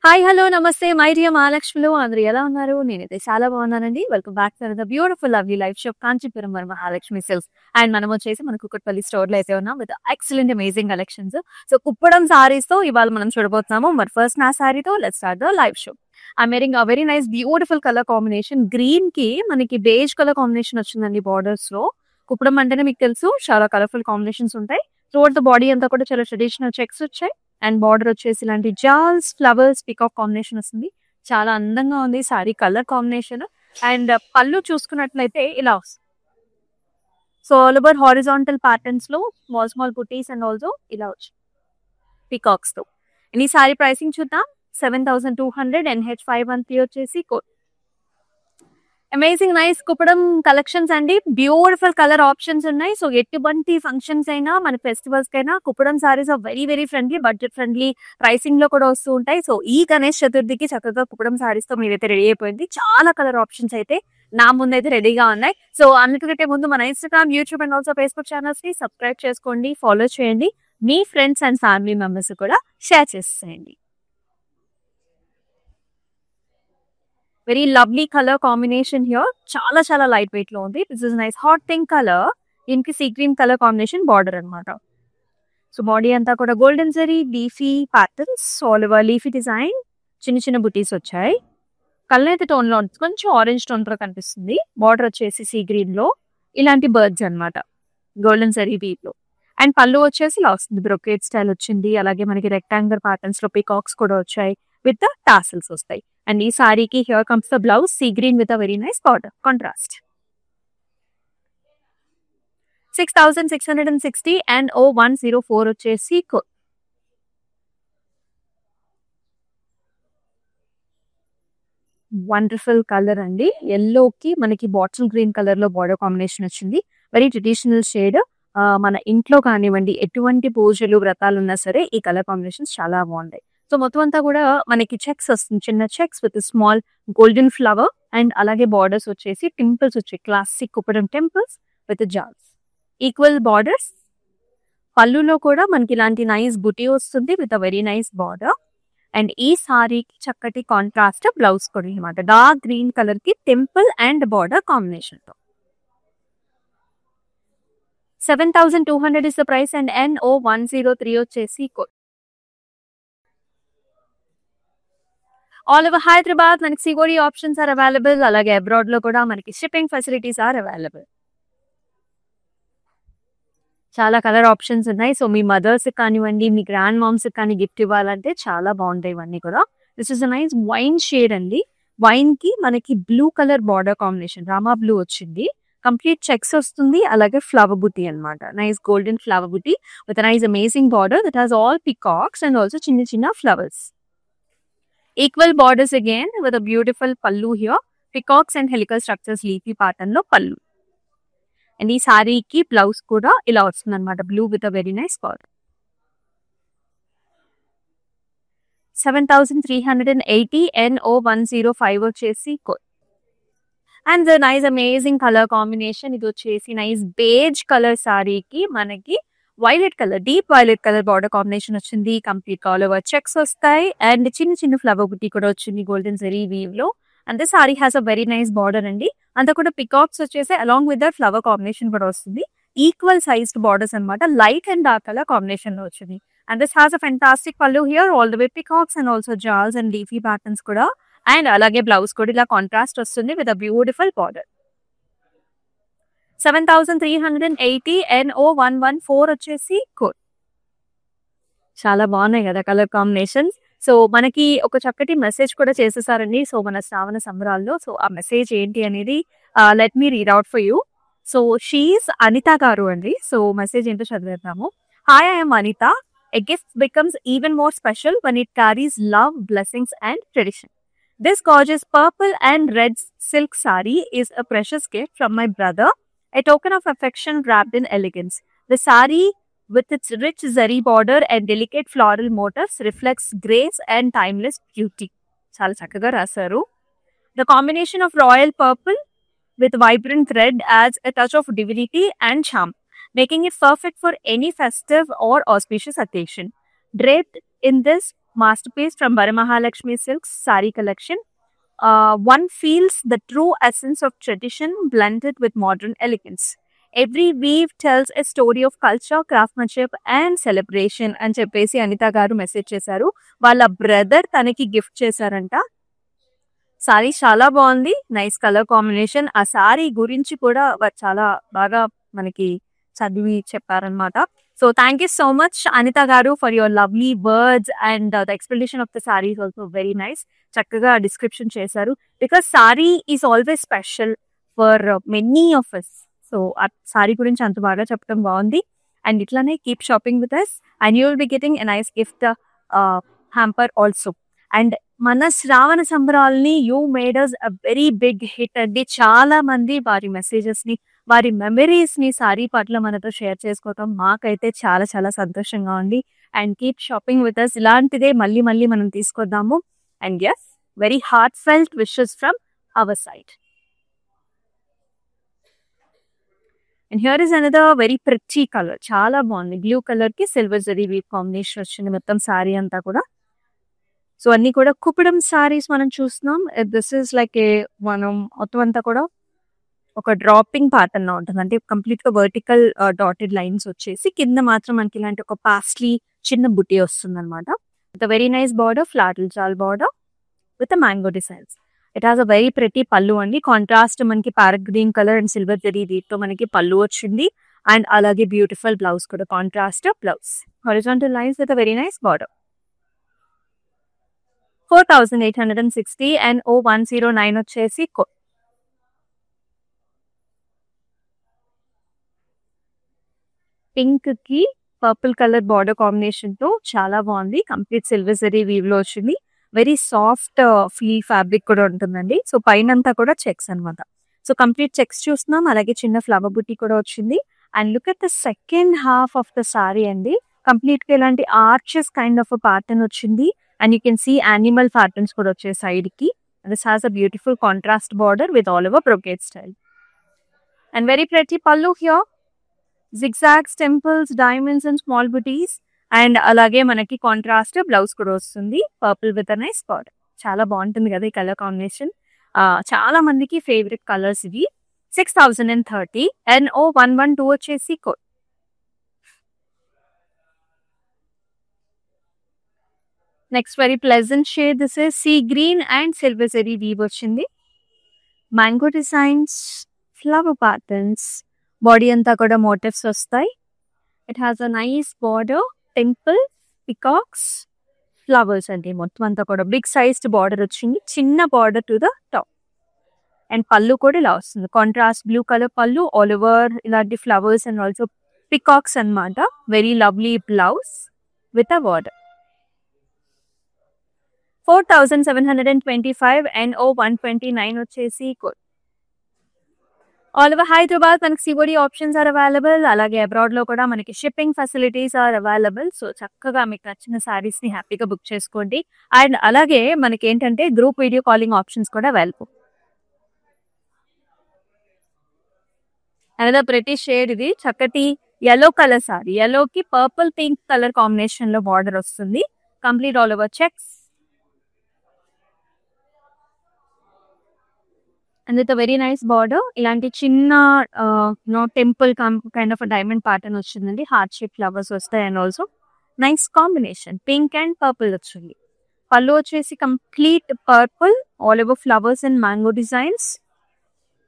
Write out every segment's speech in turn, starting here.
Hi hello నమస్తే my dear మహాలక్ష్మిలు అందరూ ఎలా ఉన్నారు? నేనైతే చాలా బాగున్నానండి. Welcome back to the beautiful lovely life shop Kanchipuram వర్ మహాలక్ష్మి సిల్క్స్. అండ్ మనం వచ్చేసి మన కుక్కట్పల్లి స్టోర్ లో అయితే ఉన్నాం with excellent amazing collections. So Kuppadam saris తో ఇవాళ మనం చూడబోతున్నాము. మరి ఫస్ట్ నా సారీతో let's start the live show. I'm wearing a very nice beautiful colour combination. Green కి మనకి బేజ్ కలర్ కాంబినేషన్ వచ్చిందండి బార్డర్స్ లో. కుప్పడం అంటేనే మీకు తెలుసు చాలా కలర్ఫుల్ కాంబినేషన్స్ ఉంటాయి. త్రూఅవుట్ ద బాడీ అంతా కూడా చాలా ట్రెడిషనల్ చెక్స్ వచ్చాయి. అండ్ బార్డర్ వచ్చేసి ఇలాంటి జాల్స్ ఫ్లవర్స్ పికాక్ కాంబినేషన్ వస్తుంది. చాలా అందంగా ఉంది సారీ కలర్ కాంబినేషన్. అండ్ పళ్ళు చూసుకున్నట్లయితే ఇలా వస్తుంది. So all over horizontal patterns లో small small buttis and also ఇలా వచ్చి పికాక్స్ తో. ఈ సారీ ప్రైసింగ్ చూద్దాం. 7,200 NH513 వచ్చేసి code. Amazing nice Kuppadam collections అండి. బ్యూటిఫుల్ కలర్ ఆప్షన్స్ ఉన్నాయి. సో ఎటువంటి ఫంక్షన్స్ అయినా మన ఫెస్టివల్స్ కైనా Kuppadam saris are very very friendly, budget friendly pricing లో కూడా వస్తూ ఉంటాయి. సో ఈ గణేష్ చతుర్థికి చక్కగా కుప్పడం సారీస్ తో మీరైతే రెడీ అయిపోయింది. చాలా కలర్ ఆప్షన్స్ అయితే నా ముందు అయితే రెడీగా ఉన్నాయి. సో అన్నిటికంటే ముందు మన Instagram, YouTube and also Facebook channels ని సబ్స్క్రైబ్ చేసుకోండి, ఫాలో చేయండి. మీ ఫ్రెండ్స్ అండ్ ఫ్యామిలీ మెంబర్స్ కూడా షేర్ చేసేయండి. Very lovely colour combination here. చాలా చాలా లైట్ వెయిట్ లో ఉంది. This is nice hot pink colour. దీనికి sea green colour combination border అనమాట. సో బాడీ అంతా కూడా golden zari leafy patterns, all over leafy design, చిన్న చిన్న బుటీస్ వచ్చాయి. కలర్ టోన్ లో కొంచెం ఆరెంజ్ టోన్ లో కనిపిస్తుంది. బార్డర్ వచ్చేసి సీ గ్రీన్ లో ఇలాంటి బర్డ్స్ అనమాట, గోల్డెన్ జరీ బీట్ లో. అండ్ పళ్ళు వచ్చేసి ఇలా వస్తుంది, బ్రొకేట్ స్టైల్ వచ్చింది. అలాగే మనకి రెక్టాంగులర్ ప్యాటర్న్స్ లో పికాక్స్ కూడా వచ్చాయి విత్ టాసిల్స్ వస్తాయి. అండ్ ఈ సారీకి here comes the blouse sea green with a very nice border contrast. 6,660 and 0104 వచ్చేసి కోడ్. వండర్ఫుల్ కలర్ అండి. ఎల్లోకి మనకి బాటిల్ గ్రీన్ కలర్ లో బార్డర్ కాంబినేషన్ వచ్చింది. Very traditional shade. మన ఇంట్లో కానివ్వండి ఎటువంటి పూజలు వ్రతాలు ఉన్నా సరే ఈ కలర్ కాంబినేషన్స్ చాలా బాగుంటాయి. సో మొత్తం అంతా కూడా మనకి చెక్స్ వస్తుంది, చిన్న checks with small golden flower. And అలాగే బార్డర్స్ వచ్చేసి టింపుల్స్ వచ్చాయి, క్లాసిక్ కుప్పడం టెంపుల్స్ విత్ జాల్స్, ఈక్వల్ బార్డర్స్. పళ్ళులో కూడా మనకి ఇలాంటి నైస్ బుటీ వస్తుంది with a very nice border. And ఈ సారీకి చక్కటి కాంట్రాస్ట్ బ్లౌజ్ కూడా అనమాట, డార్క్ గ్రీన్ కలర్ కి టెంపుల్ అండ్ బార్డర్ కాంబినేషన్ తో. 7,200 is the price and NO103 వచ్చేసి కోడ్. ఆల్ ఓవర్ హైదరాబాద్ మనకి సిఓడి ఆప్షన్స్ ఆర్ అవైలబుల్. అలాగే అబ్రాడ్ లో కూడా మనకి షిప్పింగ్ ఫెసిలిటీస్ ఆర్ అవైలబుల్. చాలా కలర్ ఆప్షన్స్ ఉన్నాయి. సో మీ మదర్స్ కానివ్వండి, మీ గ్రాండ్ మామ్స్ కానీ గిఫ్ట్ ఇవ్వాలంటే చాలా బాగుంటాయి ఇవన్నీ కూడా. This is a nice wine shade అండి. వైన్ కి మనకి blue colour border combination, Rama blue వచ్చింది. కంప్లీట్ చెక్స్ వస్తుంది. అలాగే ఫ్లవర్ బుటీ అనమాట, nice golden flower buti with nice amazing border that has all peacocks and also చిన్న చిన్న flowers. Equal borders again with a beautiful pallu here. Peacocks and helical structures leafy pattern lo pallu. And ee saree ki blouse kuda ila vastundi anamata, blue with a very nice border. 7,380 NO105 వచ్చేసి code. And the nice amazing color combination ఇది వచ్చేసి nice beige color saree కి మనకి violet colour, deep violet colour border combination వచ్చింది. Complete all over checks వస్తాయి. And చిన్న చిన్న flower బుట్టి కూడా వచ్చింది గోల్డెన్ జరీ వీవ్ లో. And this sari has a very nice border అండి. అంతా కూడా పికాక్స్ వచ్చేసి along with that flower combination కూడా వస్తుంది. ఈక్వల్ సైజ్డ్ బార్డర్స్ అనమాట, light and dark colour combination లో వచ్చింది. And this has a fantastic pallu here, all the way peacocks and also jaals and leafy patterns కూడా. అండ్ అలాగే బ్లౌజ్ కూడా ఇలా కాంట్రాస్ట్ వస్తుంది with a beautiful border. 7,380 NO114 వచ్చేసి code. చాలా బాగున్నాయి కదా కలర్ కాంబినేషన్స్. సో మనకి ఒక చక్కటి మెసేజ్ కూడా చేసేసారండి. సో మన శ్రావణ సంబరాల్లో. సో ఆ మెసేజ్ ఏంటి అనేది let me read out for you. So she's Anitha garu అండి. సో మెసేజ్ ఏంటో చదివేద్దాము. Hi, I'm Anitha. A gift becomes even more special when it carries love, blessings and tradition. This gorgeous purple and red silk saree is a precious gift from my brother, a token of affection wrapped in elegance. The saree, with its rich zari border and delicate floral motifs, reflects grace and timeless beauty. Chala chakkaga rasaru. The combination of royal purple with vibrant red adds a touch of divinity and charm, making it perfect for any festive or auspicious occasion. Draped in this masterpiece from Varamahalakshmi Silks saree collection. One feels the true essence of tradition blended with modern elegance. Every weave tells a story of culture, craftsmanship and celebration అని చెప్పేసి అనిత గారు message చేశారు. వాళ్ళ brother తనకి gift చేశారంట. సారీ చాలా బాగుంది. Nice colour combination. ఆ సారీ గురించి కూడా చాలా బాగా మనకి చదివి చెప్పారనమాట. So thank you so much Anitha garu for your lovely words and the explanation of the sari is also very nice. చక్కగా డిస్క్రిప్షన్ చేశారు. Because sari is always special for many of us. So ఆ సారీ గురించి అంత బాగా చెప్పడం బాగుంది. అండ్ ఇట్లానే keep shopping with us and you will be getting a nice gift hamper also. And మన శ్రావణ సంబరాల్ని you made us a very big hit అండి. చాలా మంది వారి మెసేజెస్ ని వారి మెమరీస్ ని సారీ పట్ల మనతో షేర్ చేసుకోవటం మాకైతే చాలా చాలా సంతోషంగా ఉంది. And keep shopping with us. ఇలాంటిదే మళ్ళీ మళ్ళీ మనం తీసుకొద్దాము. And yes, very heartfelt wishes from our side. And here is another very pretty colour. చాలా బాగుంది. బ్లూ కలర్ కి సిల్వర్ జరీ వీవ్ కాంబినేషన్ వచ్చింది మొత్తం సారీ అంతా కూడా. సో అన్ని కూడా కుప్పడం సారీస్ మనం చూస్తున్నాం. దిస్ ఇస్ లైక్ మనం మొత్తం అంతా కూడా ఒక డ్రాపింగ్ ప్యాటర్న్ లా ఉంటుంది. అంటే కంప్లీట్ గా వర్టికల్ డాటెడ్ లైన్స్ వచ్చేసి కింద మాత్రం మనకి ఇలాంటి ఒక పాస్లీ చిన్న బుట్టి వస్తుంది అనమాట. With very nice border, floral jaal border with mango designs. It has a very pretty pallu అండి. కాంట్రాస్ట్ మనకి parrot green colour and silver zari వీటితో మనకి పళ్ళు వచ్చింది. అండ్ అలాగే బ్యూటిఫుల్ బ్లౌజ్ కూడా contrast blouse. Horizontal lines with very nice border. 4860 and 0109 వచ్చేసి pink కి purple colour border combination తో చాలా బాగుంది. కంప్లీట్ సిల్వర్ జరీ వీవ్ లో వచ్చింది. వెరీ సాఫ్ట్ ఫీల్ ఫ్యాబ్రిక్ కూడా ఉంటుందండి. సో పైన అంతా కూడా చెక్స్ అనమాట. సో కంప్లీట్ చెక్స్ చూస్తున్నాం. అలాగే చిన్న ఫ్లవర్ బుట్టి కూడా వచ్చింది. And look at the second half of the sorry అండి. కంప్లీట్ గా ఇలాంటి ఆర్చెస్ కైండ్ ఆఫ్ ప్యాటర్న్ వచ్చింది. And you can see animal patterns కూడా వచ్చే side కి. This has a beautiful contrast border with all over brocade style. And very pretty pallu here. Zigzags, temples, diamonds and small booties. And అలాగే మనకి contrast blouse కూడా వస్తుంది. Purple with a nice border. చాలా బాగుంటుంది కదా ఈ colour combination. చాలా మందికి ఫేవరెట్ కలర్స్ ఇవి. 6030 NO112 వచ్చేసి code. Next very pleasant shade. This is sea green and silver zari weave వచ్చింది. Mango designs, flower patterns, body అంతా కూడా మోటివ్స్ వస్తాయి. It has a nice border, temple, peacocks, flowers అండి. మొత్తం అంతా కూడా బిగ్ సైజ్డ్ బార్డర్ వచ్చింది. చిన్న border to the top. And pallu కూడా ఇలా వస్తుంది. Contrast blue colour pallu, all over ఇలాంటి ఫ్లవర్స్ అండ్ ఆల్సో పికాక్స్ అనమాట. Very lovely blouse with a border. 4725 NO129 వచ్చేసి కోడ్. ఆల్ ఓవర్ హైదరాబాద్ మనకి సిఓడి ఆప్షన్స్ ఆర్ అవైలబుల్. అలాగే అబ్రాడ్ లో కూడా మనకి shipping facilities are available. So చక్కగా మీకు నచ్చిన సారీస్ ని హ్యాపీగా బుక్ చేసుకోండి. అండ్ అలాగే మనకి ఏంటంటే గ్రూప్ వీడియో కాలింగ్ ఆప్షన్స్ కూడా అవైలబుల్. Another pretty shade. ఇది చక్కటి yellow కలర్ సారీ. yellowకి పర్పుల్ పింక్ కలర్ కాంబినేషన్ లో బార్డర్ వస్తుంది. Complete all over checks. And with very nice border. ఇలాంటి చిన్న temple kind of diamond pattern వచ్చిందండి. హార్ట్ షేప్ ఫ్లవర్స్ వస్తాయి. And also nice combination pink and purple వచ్చింది. పళ్ళు వచ్చేసి complete purple, all over flowers and mango designs.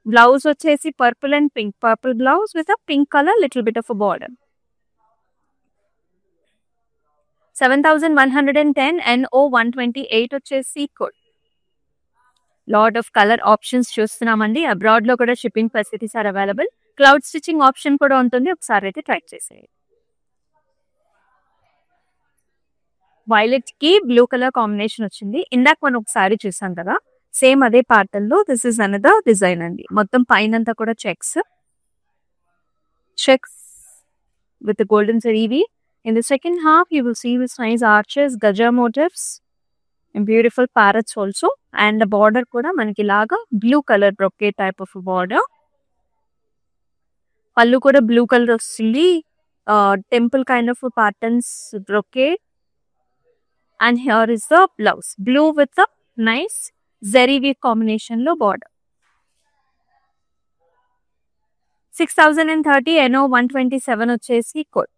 Blouse వచ్చేసి purple and pink. Purple blouse with a pink colour little bit of a border. 7110 NO128 వచ్చేసి code. Lot of colour options చూస్తున్నామండి. Abroad లో కూడా shipping facilities are available. Cloud stitching option కూడా ఉంటుంది. ఒకసారి అయితే try చేసేయండి. వైలెట్ కి బ్లూ కలర్ కాంబినేషన్ వచ్చింది. ఇందాక మనం ఒకసారి చూసాం కదా, సేమ్ అదే ప్యాటర్న్ లో దిస్ ఇస్ అనదర్ డిజైన్ అండి. మొత్తం పైనంతా కూడా checks with golden zari. In the second half you will see with nice arches, gaja motifs and beautiful parrots also. And the border kuda manaki laga blue color brocade type of border. Pallu kuda blue color silly temple kind of patterns brocade. And here is the blouse. Blue with a nice zari weave combination లో border. 6030 NO 127 వచ్చేసి code.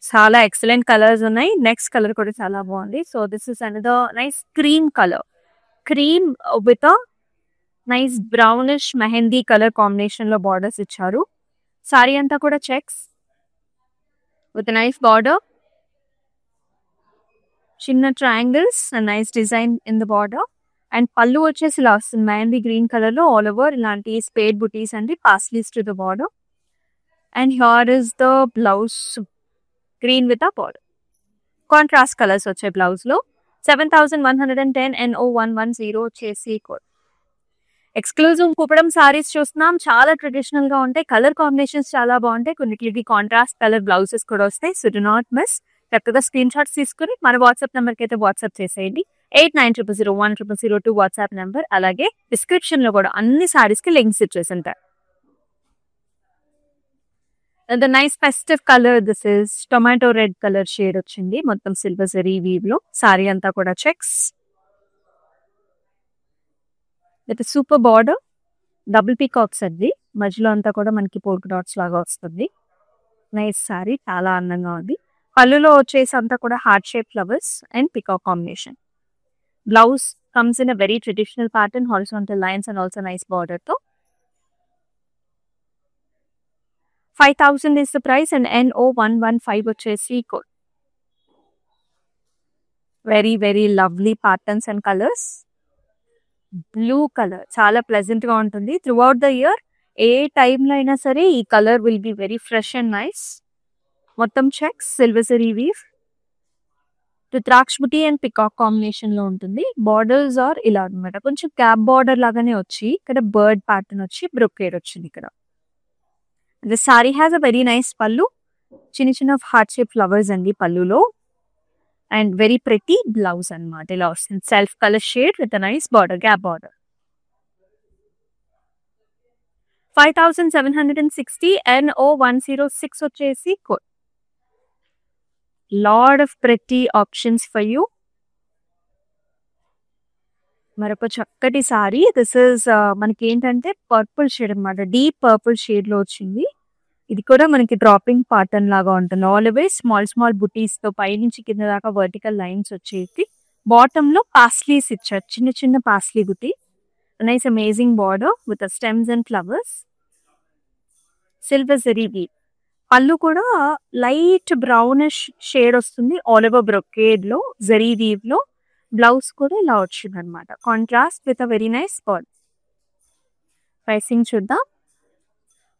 చాలా excellent colours ఉన్నాయి. Next colour కూడా చాలా బాగుంది. So this is another nice cream colour. Cream with a nice brownish mehndi colour combination లో borders ఇచ్చారు. Sorry అంతా కూడా చెక్స్ విత్ నైస్ బార్డర్, చిన్న triangles, nice design in the border. And పళ్ళు వచ్చేసి ఇలా వస్తుంది మెహందీ గ్రీన్ కలర్ లో ఆల్ ఓవర్ ఇలాంటి స్పేడ్ బుటీస్ అండి paisleys to the border. And here is the blouse green with a border. Contrast colours వచ్చాయి blouse లో. 7110 NO 110 వచ్చేసి కోడ్. ఎక్స్క్లూజివ్ కుప్పడం సారీస్ చూస్తున్నాం. చాలా ట్రెడిషనల్ గా ఉంటాయి. కలర్ కాంబినేషన్స్ చాలా బాగుంటాయి. కొన్నిటికి కాంట్రాస్ట్ కలర్ బ్లౌజెస్ కూడా వస్తాయి. So do not miss. చక్కగా స్క్రీన్ షాట్స్ తీసుకుని మన వాట్సాప్ నెంబర్ కి అయితే వాట్సాప్ చేసేయండి. 8900010002 వాట్సాప్ నెంబర్. అలాగే డిస్క్రిప్షన్ లో కూడా అన్ని సారీస్ కి లింక్స్ ఇచ్చేసి ఉంటారు. The nice festive colour this is tomato red colour shade వచ్చింది మొత్తం సిల్వర్ జరీ వీవ్ లో. సారీ అంతా కూడా checks with super border, double peacocks అండి. మధ్యలో అంతా కూడా మనకి పోల్క్ డాట్స్ లాగా వస్తుంది. నైస్ సారీ, చాలా అందంగా ఉంది. పళ్ళులో వచ్చేసి అంతా కూడా heart shape flowers and peacock combination. Blouse comes in a very traditional pattern, horizontal lines and also nice border తో. 5000 is the price and NO 115 వచ్చేసి code. Very very lovely patterns and colours. Blue colour చాలా pleasant గా ఉంటుంది through out the year. ఏ టైంలో అయినా సరే ఈ colour will be very fresh and nice. మొత్తం checks silver zari weave rudraksha buti and peacock combination లో ఉంటుంది. బార్డర్స్ ఆర్ ఇలా అనమాట, కొంచెం క్యాప్ బార్డర్ లాగానే వచ్చి ఇక్కడ బర్డ్ ప్యాటర్న్ వచ్చి బ్రొకేడ్ వచ్చింది ఇక్కడ. The sorry has a very nice పళ్ళు, చిన్న చిన్న హార్ట్ షేప్ ఫ్లవర్స్ అండి పళ్ళులో. అండ్ వెరీ ప్రెటీ బ్లౌజ్ అనమాట ఇలా వస్తుంది. Self colour shade with nice border, gap border. 5760 NO 106 వచ్చేసి code. Lot of pretty options for you. మరొక చక్కటి సారీ. దిస్ ఇస్ మనకి ఏంటంటే పర్పుల్ షేడ్ అనమాట, డీప్ పర్పుల్ షేడ్ లో వచ్చింది. ఇది కూడా మనకి డ్రాపింగ్ ప్యాటర్న్ లాగా ఉంటుంది. ఆల్వేస్ స్మాల్ స్మాల్ బుటీస్ తో పైనుంచి కింద దాకా వర్టికల్ లైన్స్ వచ్చేసి బాటమ్ లో పాస్లీస్ ఇచ్చారు, చిన్న చిన్న paisley buti. Nice amazing border with stems and flowers. Silver zari weave. Pallu కూడా లైట్ బ్రౌనిష్ షేడ్ వస్తుంది ఆల్ ఓవర్ బ్రొకేడ్ లో జరీ వీవ్ లో. బ్లౌజ్ కూడా ఇలా వచ్చింది అనమాట, contrast with a very nice border. Pricing చూద్దాం.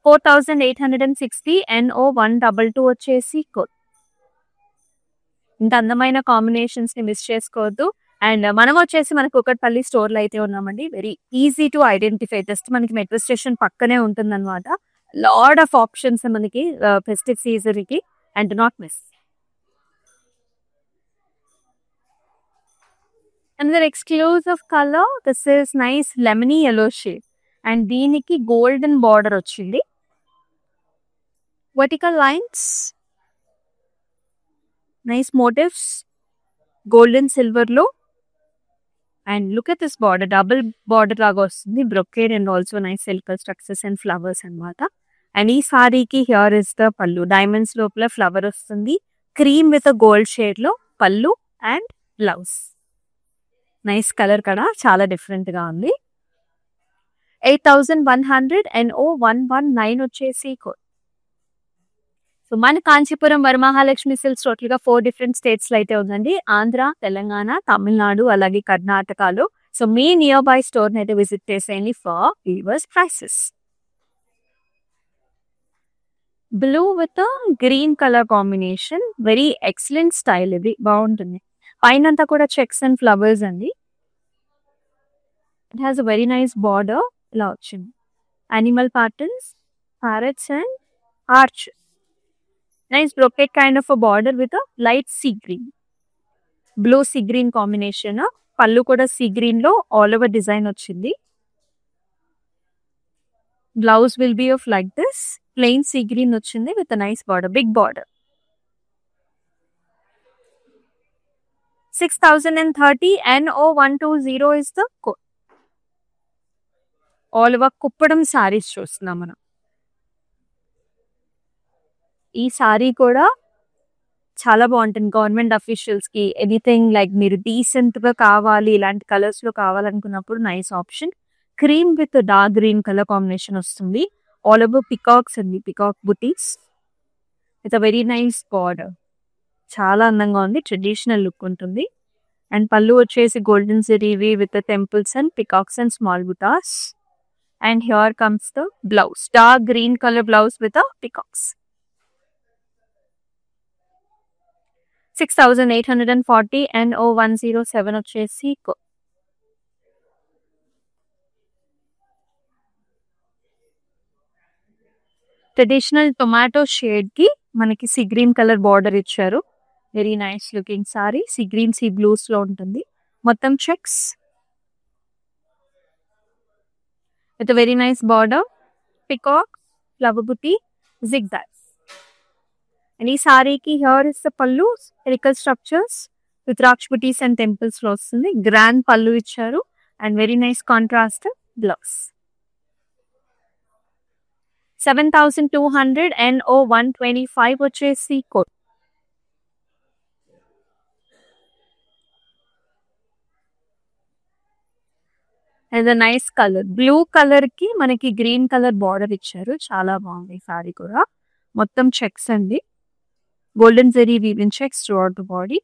4860 NO 122 వచ్చేసి కోడ్. ఇంత అందమైన కాంబినేషన్స్ ని మిస్ చేసుకోవద్దు. అండ్ మనం వచ్చేసి మనకు కుకట్పల్లి స్టోర్ లో అయితే ఉన్నామండి. Very easy to identify. Just మనకి మెట్రో స్టేషన్ పక్కనే ఉంటుంది అనమాట. లాట్ ఆఫ్ ఆప్షన్స్ మనకి ఫెస్టివ్ సీజన్ కి. And not miss. Another exclusive color, this is nice lemony yellow shade and దీనికి golden border వచ్చింది. Vertical lines, nice motifs, golden silver లో. And look at this border, double border లాగా వస్తుంది, brocade and also nice silk structures and flowers అన్నమాట. And ఈ సారీకి here is the పళ్ళు, diamonds లోపల ఫ్లవర్ వస్తుంది. క్రీమ్ విత్ గోల్డ్ షేడ్ లో పళ్ళు అండ్ బ్లౌజ్. నైస్ కలర్ కదా, చాలా డిఫరెంట్ గా ఉంది. 8100 NO 119 వచ్చేసి కోడ్. సో మన కాంచీపురం వరమహాలక్ష్మి సిల్క్స్ టోటల్ గా 4 డిఫరెంట్ స్టేట్స్ లో అయితే ఉందండి. ఆంధ్ర, తెలంగాణ, తమిళనాడు అలాగే కర్ణాటకలో. సో మీ నియర్ బై స్టోర్ అయితే విజిట్ చేసేయండి for weavers prices. Blue with green colour combination, very excellent style. ఇది బాగుంటుంది. పైన అంతా కూడా చెక్స్ అండ్ ఫ్లవర్స్ అండి. It has a very nice border ఇలా వచ్చింది. Animal patterns, parrots and arch. Nice brocade kind of a border with light sea green, blue sea green combination. Pallu కూడా sea green లో ఆల్ ఓవర్ డిజైన్ వచ్చింది. Blouse will be of like this, plain sea green వచ్చింది with nice border, big border. 6030 NO120 is the code. All over Kuppadam saris చూస్తున్నాం మనం. ఈ సారీ కూడా చాలా బాగుంటుంది గవర్నమెంట్ అఫీషియల్స్ కి. ఎనీథింగ్ లైక్ మీరు డీసెంట్ గా కావాలి, ఇలాంటి కలర్స్ లో కావాలనుకున్నప్పుడు nice option. Cream with dark green colour combination వస్తుంది. ఆల్ ఓవర్ పికాక్స్ అండి, పికాక్ బుటీస్ with a very nice border. చాలా అందంగా ఉంది, ట్రెడిషనల్ లుక్ ఉంటుంది. అండ్ పళ్ళు వచ్చేసి golden zari with temples and peacocks and small butas. And here comes the blouse, dark green color blouse with the peacocks. 6840 NO107 వచ్చేసి traditional tomato shade కి మనకి see green colour border ఇచ్చారు. Very nice looking sorry. Sea green sea blues లో ఉంటుంది. మొత్తం checks with a very nice border, peacock, flower booty, zigzags. And ee saree ki here is the pallu, helical structures with raksh booties and temples lo vastundi. Grand pallu icharu and very nice contrast blouse. 7200 NO125 vachesi code. And nice colour, blue colour కి మనకి green colour border ఇచ్చారు. చాలా బాగుంది ఈ సారీ కూడా. మొత్తం checks అండి, golden zari weaving checks throughout the body.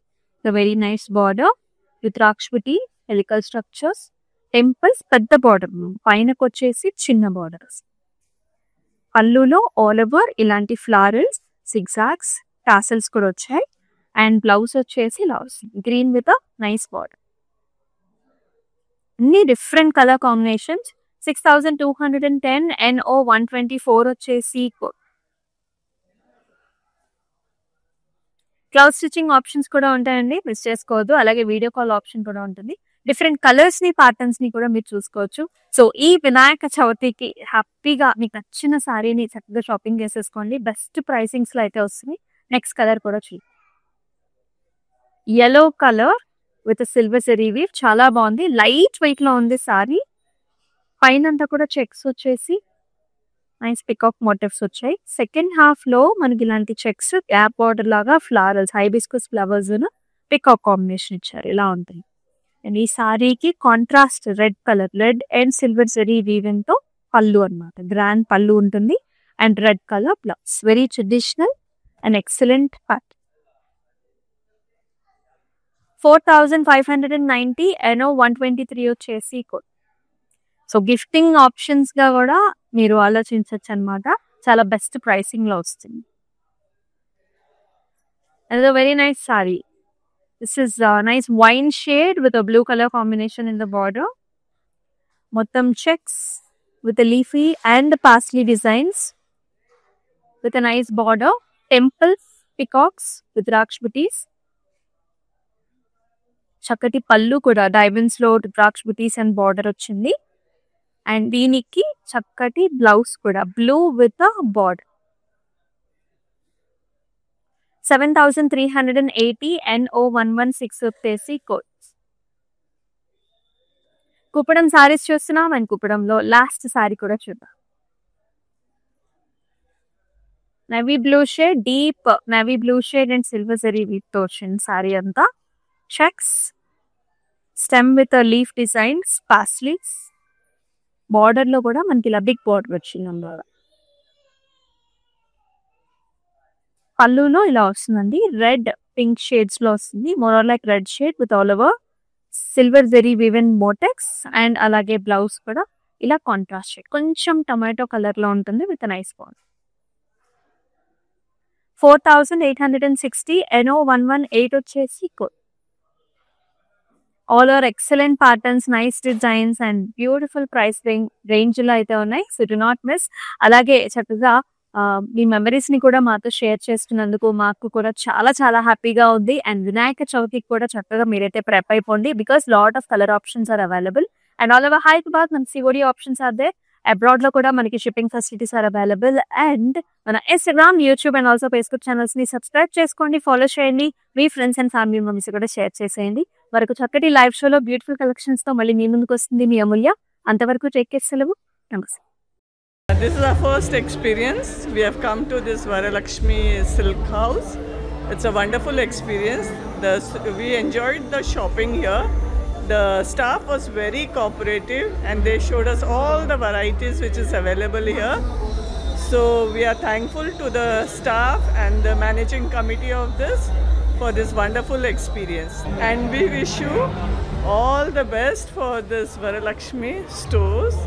The very nice border with రాక్షపతి, హెలికల్ స్ట్రక్చర్స్, టెంపుల్స్, పెద్ద బార్డర్. పైనకి వచ్చేసి చిన్న బార్డర్స్. పళ్ళులో ఆల్ ఓవర్ ఇలాంటి ఫ్లారల్స్, సిగ్జాగ్స్, టాసల్స్ కూడా వచ్చాయి. అండ్ బ్లౌజ్ వచ్చేసి ఇలా వస్తుంది, గ్రీన్ విత్ నైస్ బార్డర్. అన్ని డిఫరెంట్ కలర్ కాంబినేషన్స్. 6210 NO124 వచ్చేసి క్లౌడ్ స్టిచ్చింగ్ ఆప్షన్స్ కూడా ఉంటాయండి, మిస్ చేసుకోవద్దు. అలాగే వీడియో కాల్ ఆప్షన్ కూడా ఉంటుంది. డిఫరెంట్ కలర్స్ ని, ప్యాటర్న్స్ ని కూడా మీరు చూసుకోవచ్చు. సో ఈ వినాయక చవితికి హ్యాపీగా మీకు నచ్చిన సారీని చక్కగా షాపింగ్ చేసేసుకోండి. బెస్ట్ ప్రైసింగ్స్ లో అయితే వస్తుంది. నెక్స్ట్ కలర్ కూడా చూడండి, yellow colour with silver zari weave. చాలా బాగుంది, లైట్ వెయిట్ లో ఉంది సారీ. పైన అంతా కూడా చెక్స్ వచ్చేసి నైస్ పికాక్ మోటివ్స్ వచ్చాయి. సెకండ్ హాఫ్ లో మనకి ఇలాంటి చెక్స్, గ్యాప్ బార్డర్ లాగా flowers, hibiscus flowers, peacock combination ఇచ్చారు. ఇలా ఉంటుంది. అండ్ ఈ సారీకి contrast red colour, red and silver zari weaving తో పళ్ళు అన్నమాట. గ్రాండ్ పళ్ళు ఉంటుంది and red colour blouse. Very traditional and excellent pattern. 4590 NO123 వచ్చేసి కోడ్. సో గిఫ్టింగ్ ఆప్షన్స్ గా కూడా మీరు ఆలోచించవచ్చు అనమాట. చాలా బెస్ట్ ప్రైసింగ్ లో వస్తుంది. And very nice sari. This is nice wine shade with blue colour combination in the border. మొత్తం checks with leafy and paisley designs with nice border. Temples, peacocks with రాక్ష బుటీస్. చక్కటి పళ్ళు కూడా డైమండ్స్ లో రాక్ష బుటీస్ అండ్ బార్డర్ వచ్చింది. అండ్ దీనికి చక్కటి బ్లౌజ్ కూడా బ్లూ విత్ బార్డర్. 7380 NO116 వచ్చేసి కోడ్. కుప్పడం సారీస్ చూస్తున్నాం. అండ్ కుప్పడంలో లాస్ట్ సారీ కూడా చూద్దాం. Navy blue shade, deep navy blue shade and silver zari weave తో వచ్చింది సారీ అంతా. Checks, stem with leaf designs, paisleys. Border లో కూడా మనకి ఇలా బిగ్ బార్డర్ వచ్చింది అందులో. పళ్ళులో ఇలా వస్తుందండి, రెడ్ పింక్ షేడ్స్ లో వస్తుంది. More like red shade with all over silver zari woven motifs. And అలాగే బ్లౌజ్ కూడా ఇలా కాంట్రాస్ట్ షేడ్, కొంచెం టొమాటో కలర్ లో ఉంటుంది విత్ నైస్ బార్డర్. 4860 NO118 వచ్చేసి code. All are excellent patterns, nice designs and beautiful price range లో అయితే ఉన్నాయి. So do not miss. అలాగే చక్కగా మీ మెమరీస్ ని కూడా మాతో షేర్ చేస్తున్నందుకు మాకు కూడా చాలా చాలా హ్యాపీగా ఉంది. అండ్ వినాయక చవితికి కూడా చక్కగా మీరైతే ప్రెప్ అయిపోండి, because lot of colour options are available. And all over Hyderabad మన సిఓడి ఆప్షన్స్ ఆర్ దేర్. అబ్రాడ్‌లో కూడా మనకి shipping facilities are available. And మన Instagram, YouTube and also Facebook ఛానెల్స్‌ని సబ్స్క్రైబ్ చేసుకోండి, ఫాలో చేయండి. మీ ఫ్రెండ్స్ అండ్ ఫ్యామిలీ మెంబర్స్‌కి కూడా షేర్ చేసేయండి. మరొక చక్కటి లైవ్ షోలో బ్యూటిఫుల్ కలెక్షన్స్‌తో మళ్ళీ మీ ముందుకొస్తుంది మీ అమూల్య. అంతవరకు టేక్ కేర్, సెలవు. నమస్తే. This is our first experience. We have come to this Varalakshmi Silk House. It's a wonderful experience. We enjoyed the shopping here. The staff was very cooperative and they showed us all the varieties which is available here. So we are thankful to the staff and the managing committee of this for this wonderful experience. And we wish you all the best for this Varalakshmi stores.